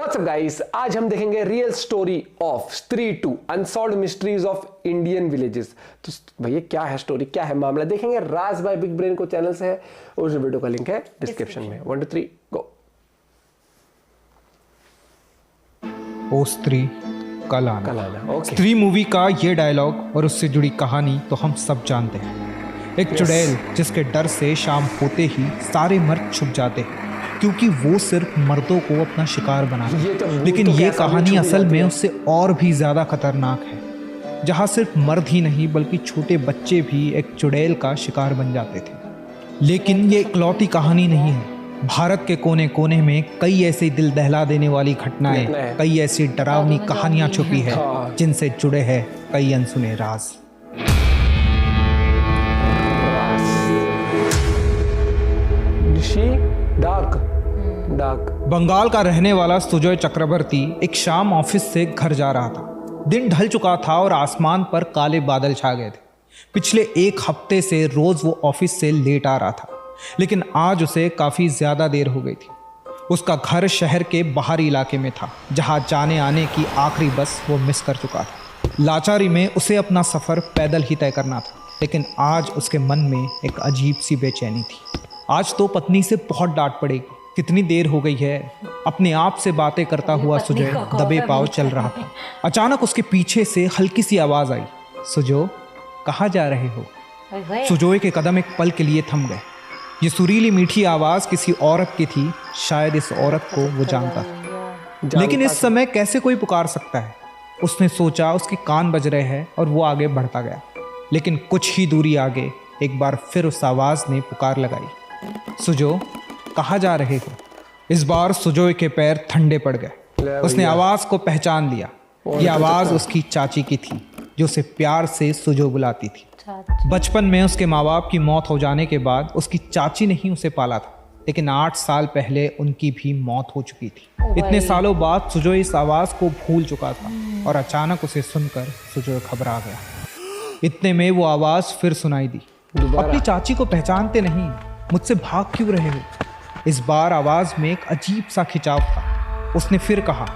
WhatsApp guys, आज हम देखेंगे रियल स्टोरी ऑफ स्त्री 2 unsolved mysteries of Indian villages. तो भैया क्या है स्टोरी, क्या है मामला, देखेंगे राज बाय बिग ब्रेन को चैनल से है और उस वीडियो का लिंक है डिस्क्रिप्शन में। 1 2 3 गो। ओ स्त्री कल आना। ओके। स्त्री मूवी का ये डायलॉग और उससे जुड़ी कहानी तो हम सब जानते हैं। एक चुड़ैल जिसके डर से शाम होते ही सारे मर्द छुप जाते हैं क्योंकि वो सिर्फ मर्दों को अपना शिकार बनाता है। लेकिन ये कहानी असल में उससे और भी ज्यादा खतरनाक है, जहाँ सिर्फ मर्द ही नहीं बल्कि छोटे बच्चे भी एक चुड़ैल का शिकार बन जाते थे। लेकिन ये इकलौती कहानी नहीं है। भारत के कोने कोने में कई ऐसी दिल दहला देने वाली घटनाएं, कई ऐसी डरावनी कहानियां छुपी है जिनसे जुड़े हैं कई अनसुने राज। बंगाल का रहने वाला सुजय चक्रवर्ती एक शाम ऑफिस से घर जा रहा था। दिन ढल चुका था और आसमान पर काले बादल छा गए थे। पिछले एक हफ्ते से रोज वो ऑफिस से लेट आ रहा था, लेकिन आज उसे काफी ज्यादा देर हो गई थी। उसका घर शहर के बाहरी इलाके में था, जहां जाने आने की आखिरी बस वो मिस कर चुका था। लाचारी में उसे अपना सफर पैदल ही तय करना था, लेकिन आज उसके मन में एक अजीब सी बेचैनी थी। आज तो पत्नी से बहुत डांट पड़ेगी। कितनी देर हो गई है। अपने आप से बातें करता हुआ सुजय दबे पांव चल रहा था। अचानक उसके पीछे से हल्की सी आवाज आई, सुजो कहाँ जा रहे हो? सुजोय के कदम एक पल के लिए थम गए। ये सुरीली मीठी आवाज किसी औरत की थी। शायद इस औरत को वो जानता था, लेकिन इस समय कैसे कोई पुकार सकता है? उसने सोचा उसके कान बज रहे हैं और वो आगे बढ़ता गया। लेकिन कुछ ही दूरी आगे एक बार फिर उस आवाज ने पुकार लगाई, सुजो कहाँ जा रहे हो? इस बार सुजोय के पैर ठंडे पड़ गए। उसने आवाज को पहचान लिया। यह आवाज उसकी चाची की थी, जो उसे प्यार से सुजो बुलाती थी। बचपन में उसके माँ बाप की मौत हो जाने के बाद उसकी चाची ने ही उसे पाला था, लेकिन 8 साल पहले उनकी भी मौत हो चुकी थी। इतने सालों बाद सुजो इस आवाज को भूल चुका था और अचानक उसे सुनकर सुजो घबरा गया। इतने में वो आवाज फिर सुनाई दी, अपनी चाची को पहचानते नहीं? मुझसे भाग क्यों रहे हो? इस बार आवाज में एक अजीब सा खिंचाव था। उसने फिर कहा,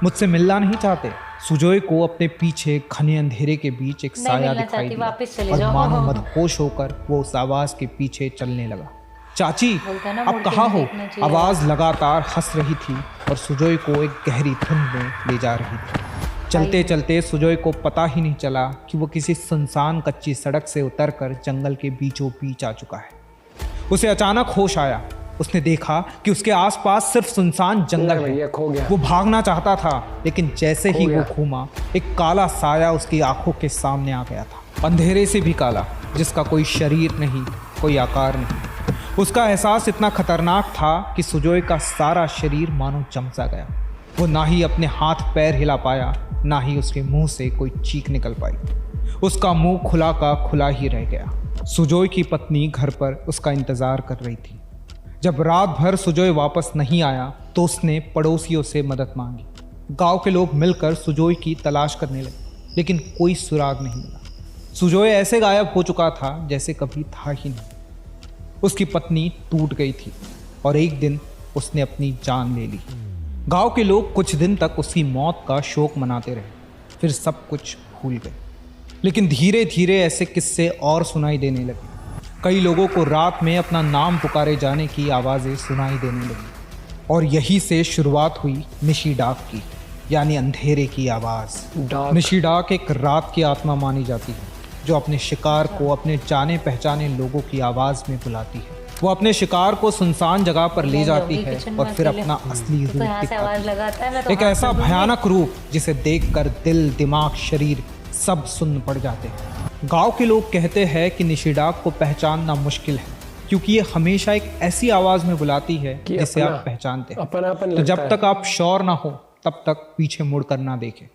मुझसे मिलना नहीं चाहते? सुजोय को अपने पीछे घने अंधेरे के बीच एक साया दिखाई दिया और मानो मदहोश होकर वो उस आवाज के पीछे चलने लगा। चाची अब कहाँ हो? आवाज लगातार हंस रही थी और सुजोय को एक गहरी धुंध में ले जा रही थी। चलते चलते सुजोय को पता ही नहीं चला कि वो किसी सुनसान कच्ची सड़क से उतरकर जंगल के बीचों बीच आ चुका है। उसे अचानक होश आया। उसने देखा कि उसके आसपास सिर्फ सुनसान जंगल है। वो भागना चाहता था, लेकिन जैसे ही वो घूमा एक काला साया उसकी आंखों के सामने आ गया था। अंधेरे से भी काला, जिसका कोई शरीर नहीं, कोई आकार नहीं। उसका एहसास इतना खतरनाक था कि सुजोय का सारा शरीर मानो जम सा गया। वो ना ही अपने हाथ पैर हिला पाया, ना ही उसके मुंह से कोई चीख निकल पाई। उसका मुंह खुला का खुला ही रह गया। सुजोय की पत्नी घर पर उसका इंतजार कर रही थी। जब रात भर सुजोय वापस नहीं आया तो उसने पड़ोसियों से मदद मांगी। गांव के लोग मिलकर सुजोय की तलाश करने लगे, लेकिन कोई सुराग नहीं मिला। सुजोय ऐसे गायब हो चुका था जैसे कभी था ही नहीं। उसकी पत्नी टूट गई थी और एक दिन उसने अपनी जान ले ली। गांव के लोग कुछ दिन तक उसकी मौत का शोक मनाते रहे, फिर सब कुछ भूल गए। लेकिन धीरे धीरे ऐसे किस्से और सुनाई देने लगे। कई लोगों को रात में अपना नाम पुकारे जाने की आवाज़ें सुनाई देने लगी और यही से शुरुआत हुई निशी डाक की, यानी अंधेरे की आवाज़। निशी डाक एक रात की आत्मा मानी जाती है, जो अपने शिकार को अपने जाने पहचाने लोगों की आवाज़ में बुलाती है। वो अपने शिकार को सुनसान जगह पर ले जाती है और फिर अपना असली रूप दिखाती है। एक ऐसा भयानक रूप जिसे देखकर दिल, दिमाग, शरीर सब सुन्न पड़ जाते हैं। गांव के लोग कहते हैं कि निशी डाक को पहचानना मुश्किल है, क्योंकि ये हमेशा एक ऐसी आवाज में बुलाती है जिसे आप पहचानते हैं। तो जब तक आप श्योर ना हो तब तक पीछे मुड़कर ना देखें,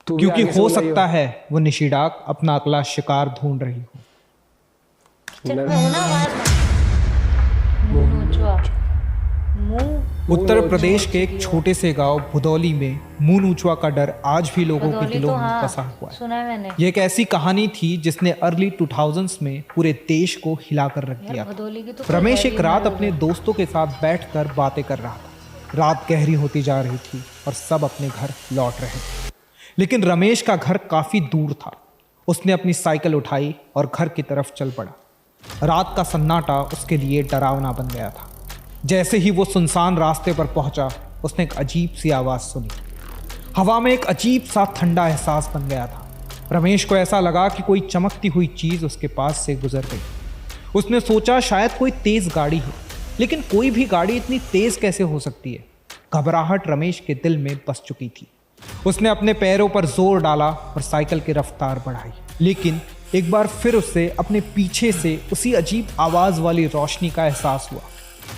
क्योंकि हो सकता है वो निशी डाक अपना अगला शिकार ढूंढ रही हो। उत्तर प्रदेश के एक छोटे से गांव भुदौली में मुनऊचवा का डर आज भी लोगों के दिलों में बसा हुआ है। सुना है मैंने। ये एक ऐसी कहानी थी जिसने अर्ली 2000s में पूरे देश को हिलाकर रख दिया था। रमेश एक रात अपने दोस्तों के साथ बैठकर बातें कर रहा था। रात गहरी होती जा रही थी और सब अपने घर लौट रहे थे, लेकिन रमेश का घर काफ़ी दूर था। उसने अपनी साइकिल उठाई और घर की तरफ चल पड़ा। रात का सन्नाटा उसके लिए डरावना बन गया था। जैसे ही वो सुनसान रास्ते पर पहुंचा, उसने एक अजीब सी आवाज़ सुनी। हवा में एक अजीब सा ठंडा एहसास बन गया था। रमेश को ऐसा लगा कि कोई चमकती हुई चीज़ उसके पास से गुजर गई। उसने सोचा शायद कोई तेज़ गाड़ी है, लेकिन कोई भी गाड़ी इतनी तेज़ कैसे हो सकती है। घबराहट रमेश के दिल में बस चुकी थी। उसने अपने पैरों पर जोर डाला और साइकिल की रफ्तार बढ़ाई, लेकिन एक बार फिर उसे अपने पीछे से उसी अजीब आवाज़ वाली रोशनी का एहसास हुआ।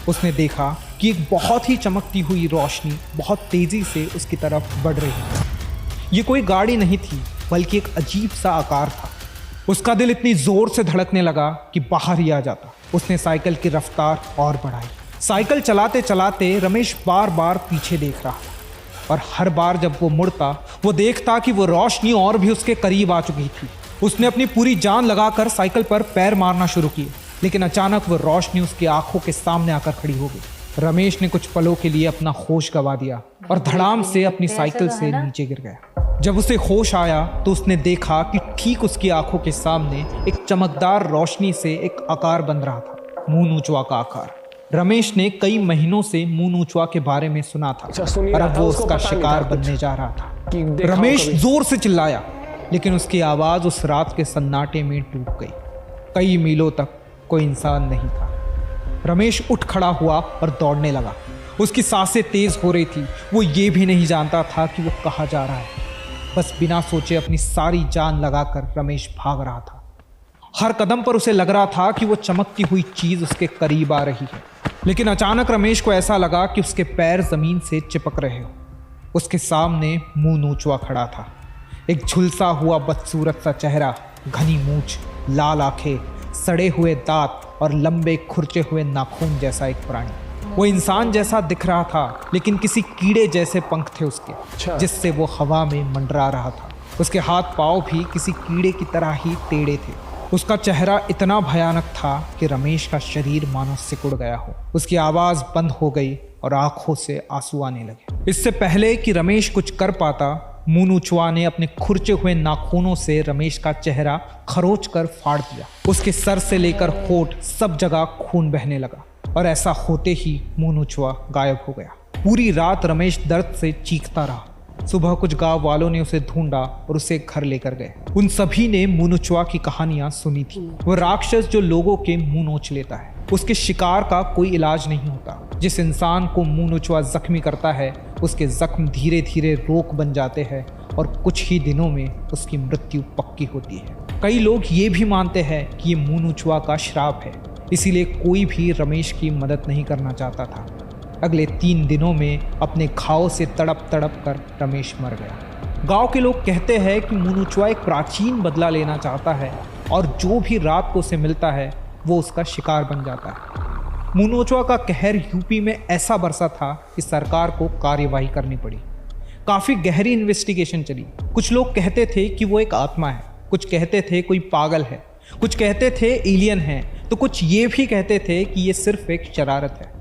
उसने देखा कि एक बहुत ही चमकती हुई रोशनी बहुत तेज़ी से उसकी तरफ बढ़ रही थी। ये कोई गाड़ी नहीं थी, बल्कि एक अजीब सा आकार था। उसका दिल इतनी ज़ोर से धड़कने लगा कि बाहर ही आ जाता। उसने साइकिल की रफ्तार और बढ़ाई। साइकिल चलाते चलाते रमेश बार बार पीछे देख रहा था, और हर बार जब वो मुड़ता, वो देखता कि वो रोशनी और भी उसके करीब आ चुकी थी। उसने अपनी पूरी जान लगाकर साइकिल पर पैर मारना शुरू किए, लेकिन अचानक वो रोशनी उसकी आंखों के सामने आकर खड़ी हो गई। रमेश ने कुछ पलों के लिए अपना होश गंवा दिया और धड़ाम से अपनी साइकिल से नीचे गिर गया। जब उसे होश आया तो उसने देखा कि ठीक उसकी आंखों के सामने एक चमकदार रोशनी से एक आकार बन रहा था, मूनूचवा का आकार। रमेश ने कई महीनों से मूनूचवा के बारे में सुना था और अब वो उसका शिकार बनने जा रहा था। रमेश जोर से चिल्लाया, लेकिन उसकी आवाज उस रात के सन्नाटे में डूब गई। कई मीलों तक कोई इंसान नहीं था। रमेश उठ खड़ा हुआ और दौड़ने लगा। उसकी सांसें तेज हो रही थी। वो ये भी नहीं जानता था कि वो कहाँ जा रहा है। बस बिना सोचे अपनी सारी जान लगाकर रमेश भाग रहा था। हर कदम पर उसे लग रहा था कि वो चमकती हुई चीज उसके करीब आ रही है, लेकिन अचानक रमेश को ऐसा लगा कि उसके पैर जमीन से चिपक रहे हो। उसके सामने मूनूचवा खड़ा था। एक झुलसा हुआ बदसूरत सा चेहरा, घनी मूंछ, लाल आंखें, सड़े हुए दांत और लंबे खुरचे हुए नाखून जैसा एक प्राणी। वो इंसान जैसा दिख रहा था, लेकिन किसी कीड़े जैसे पंख थे उसके, जिससे वो हवा में मंडरा रहा था। उसके हाथ पांव भी किसी कीड़े की तरह ही टेढ़े थे। उसका चेहरा इतना भयानक था कि रमेश का शरीर मानो सिकुड़ गया हो। उसकी आवाज बंद हो गई और आंखों से आंसू आने लगे। इससे पहले कि रमेश कुछ कर पाता, मूनूचवा ने अपने खुरचे हुए नाखूनों से रमेश का चेहरा खरोच कर फाड़ दिया। उसके सर से लेकर होठ सब जगह खून बहने लगा, और ऐसा होते ही मूनूचवा गायब हो गया। पूरी रात रमेश दर्द से चीखता रहा। सुबह कुछ गांव वालों ने उसे ढूंढा और उसे घर लेकर गए। उन सभी ने मूनूचवा की कहानियां सुनी थी। वो राक्षस जो लोगों के मुंह नोच लेता है। उसके शिकार का कोई इलाज नहीं होता। जिस इंसान को मूनूचवा जख्मी करता है, उसके जख्म धीरे धीरे रोग बन जाते हैं और कुछ ही दिनों में उसकी मृत्यु पक्की होती है। कई लोग ये भी मानते हैं कि ये मूनूचवा का श्राप है, इसीलिए कोई भी रमेश की मदद नहीं करना चाहता था। अगले 3 दिनों में अपने घाव से तड़प तड़प कर रमेश मर गया। गांव के लोग कहते हैं कि मूनूचवा एक प्राचीन बदला लेना चाहता है, और जो भी रात को उसे मिलता है वो उसका शिकार बन जाता है। मूनूचवा का कहर यूपी में ऐसा बरसा था कि सरकार को कार्यवाही करनी पड़ी। काफ़ी गहरी इन्वेस्टिगेशन चली। कुछ लोग कहते थे कि वो एक आत्मा है, कुछ कहते थे कोई पागल है, कुछ कहते थे एलियन है, तो कुछ ये भी कहते थे कि ये सिर्फ एक शरारत है।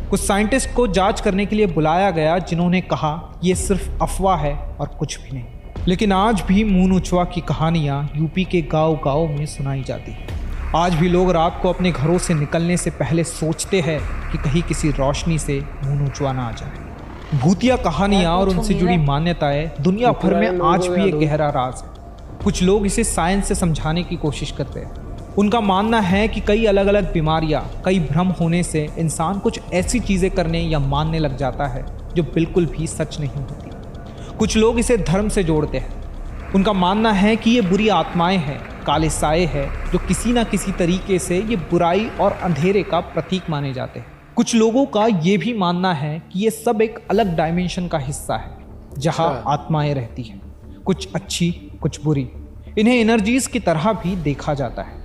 कुछ साइंटिस्ट को जांच करने के लिए बुलाया गया, जिन्होंने कहा ये सिर्फ अफवाह है और कुछ भी नहीं। लेकिन आज भी मूनूचवा की कहानियाँ यूपी के गाँव-गाँव में सुनाई जाती हैं। आज भी लोग रात को अपने घरों से निकलने से पहले सोचते हैं कि कहीं किसी रोशनी से मूनूचवा ना आ जाए। भूतिया कहानियाँ और उनसे जुड़ी मान्यताएं दुनिया भर में आज भी एक गहरा राज है। कुछ लोग इसे साइंस से समझाने की कोशिश करते हैं। उनका मानना है कि कई अलग अलग बीमारियां, कई भ्रम होने से इंसान कुछ ऐसी चीज़ें करने या मानने लग जाता है जो बिल्कुल भी सच नहीं होती। कुछ लोग इसे धर्म से जोड़ते हैं। उनका मानना है कि ये बुरी आत्माएं हैं, काले साए हैं, जो किसी ना किसी तरीके से ये बुराई और अंधेरे का प्रतीक माने जाते हैं। कुछ लोगों का ये भी मानना है कि ये सब एक अलग डायमेंशन का हिस्सा है, जहाँ आत्माएं रहती हैं, कुछ अच्छी कुछ बुरी। इन्हें एनर्जीज की तरह भी देखा जाता है।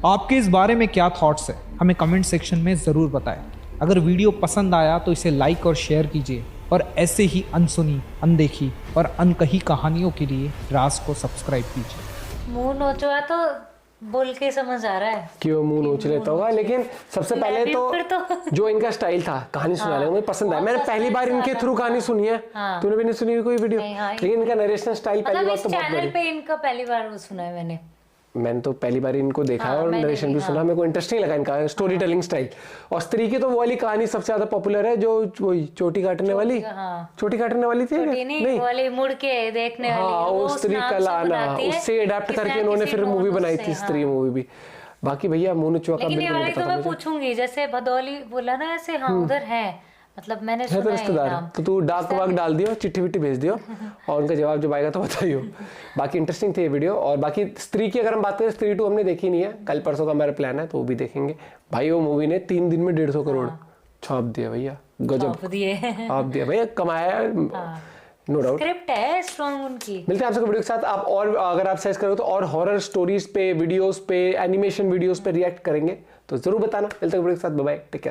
आपके इस बारे में क्या थॉट्स है, हमें कमेंट सेक्शन में ज़रूर बताएं। अगर वीडियो पसंद आया तो इसे लाइक और शेयर कीजिए, और ऐसे ही अनसुनी, अनदेखी और अनकही कहानियों के लिए राज को सब्सक्राइब कीजिए। मूनूचवा तो बोल के समझ आ रहा है कि वो मुंह नोच लेता होगा, लेकिन सबसे पहले फिर तो जो इनका स्टाइल था कहानी सुनाने का मुझे पसंद आया। मैंने पहली बार इनके थ्रू कहानी सुनी है, तूने भी नहीं सुनी हुई कोई वीडियो, लेकिन इनका नरेशन स्टाइल पहली बार इस तो बहुत चैनल बड़ी। पे इनका पहली बार वो सुना है मैंने तो पहली बार इनको देखा है और नरेशन भी सुना, मेरे को इंटरेस्टिंग लगा इनका स्टोरी टेलिंग स्टाइल। और स्त्री की तो वो वाली कहानी सबसे ज्यादा पॉपुलर है, जो वही चोटी काटने वाली, चोटी काटने वाली थी नहीं वाली मुड़ के देखने हाँ, वाली, वो स्त्री कलाना, उससे अडेप्ट करके इन्होंने फिर मूवी बनाई थी, स्त्री मूवी भी। बाकी भैया मुंह नचुआ का लेकिन ये बिल्कुल वाली नहीं तो पता मैं मुझे। पूछूंगी, जैसे भदौली बोला ना, ऐसे हाँ उधर है, मतलब मैंने है सुना तो है रिश्तेदार, नाम। तो तू डाक वाक डाल दियो, चिट्ठी विट्ठी भेज दियो और उनका जवाब जब आएगा तो बताइयो। बाकी इंटरेस्टिंग थी ये वीडियो। और बाकी स्त्री की अगर हम बात करें, स्त्री 2 हमने देखी नहीं है, कल परसों का हमारा प्लान है तो वो भी देखेंगे भाई। वो मूवी ने 3 दिन में 150 करोड़ छाप दिया भैया, गजब छाप दिया भैया, कमाया नो डाउट। स्क्रिप्ट है स्ट्रॉन्ग उनकी। मिलते हैं आपसे वीडियो के साथ। आप और अगर आप सर्च करोगे तो और हॉरर स्टोरीज पे, वीडियोस पे, एनिमेशन वीडियोस पे रिएक्ट करेंगे तो जरूर बताना। मिलते हैं वीडियो के साथ, बाय बाय, टेक केयर।